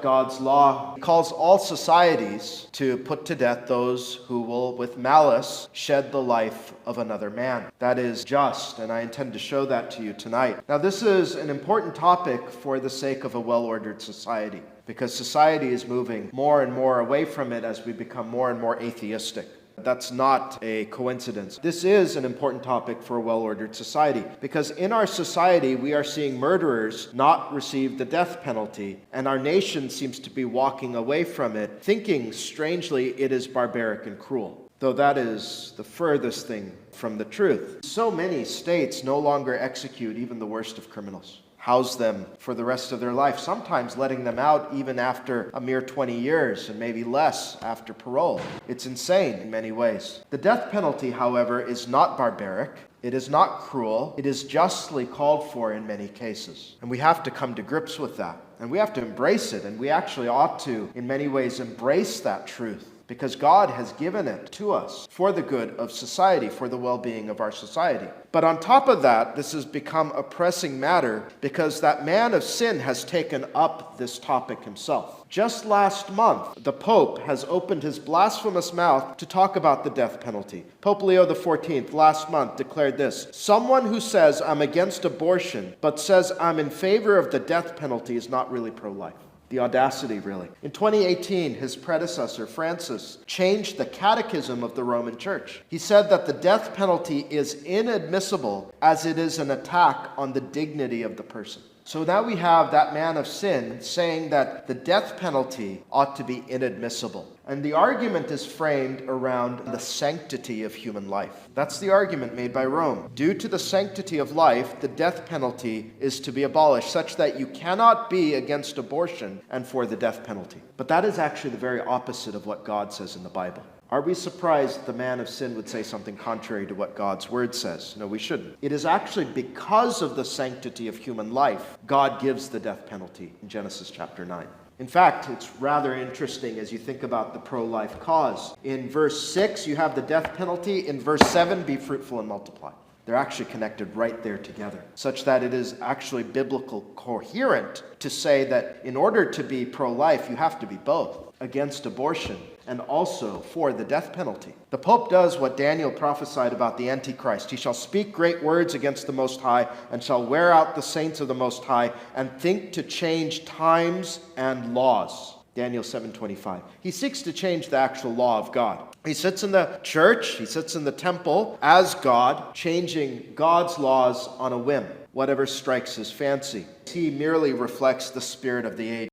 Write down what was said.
God's law calls all societies to put to death those who will, with malice, shed the life of another man. That is just, and I intend to show that to you tonight. Now, this is an important topic for the sake of a well-ordered society, because society is moving more and more away from it as we become more and more atheistic. That's not a coincidence. This is an important topic for a well-ordered society, because in our society we are seeing murderers not receive the death penalty, and our nation seems to be walking away from it, thinking, strangely, it is barbaric and cruel, though that is the furthest thing from the truth. So many states no longer execute even the worst of criminals, house them for the rest of their life, sometimes letting them out even after a mere 20 years and maybe less after parole. It's insane in many ways. The death penalty, however, is not barbaric. It is not cruel. It is justly called for in many cases. And we have to come to grips with that. And we have to embrace it. And we actually ought to, in many ways, embrace that truth, because God has given it to us for the good of society, for the well-being of our society. But on top of that, this has become a pressing matter because that man of sin has taken up this topic himself. Just last month, the Pope has opened his blasphemous mouth to talk about the death penalty. Pope Leo XIV last month declared this: "Someone who says I'm against abortion but says I'm in favor of the death penalty is not really pro-life." The audacity, really. In 2018, his predecessor, Francis, changed the catechism of the Roman Church. He said that the death penalty is inadmissible as it is an attack on the dignity of the person. So now we have that man of sin saying that the death penalty ought to be inadmissible. And the argument is framed around the sanctity of human life. That's the argument made by Rome. Due to the sanctity of life, the death penalty is to be abolished, such that you cannot be against abortion and for the death penalty. But that is actually the very opposite of what God says in the Bible. Are we surprised that the man of sin would say something contrary to what God's word says? No, we shouldn't. It is actually because of the sanctity of human life, God gives the death penalty in Genesis chapter 9. In fact, it's rather interesting as you think about the pro-life cause. In verse 6, you have the death penalty. In verse 7, be fruitful and multiply. They're actually connected right there together, such that it is actually biblical coherent to say that in order to be pro-life, you have to be both, against abortion and also for the death penalty. The Pope does what Daniel prophesied about the Antichrist. He shall speak great words against the Most High and shall wear out the saints of the Most High and think to change times and laws. Daniel 7:25. He seeks to change the actual law of God. He sits in the church, he sits in the temple as God, changing God's laws on a whim, whatever strikes his fancy. He merely reflects the spirit of the age.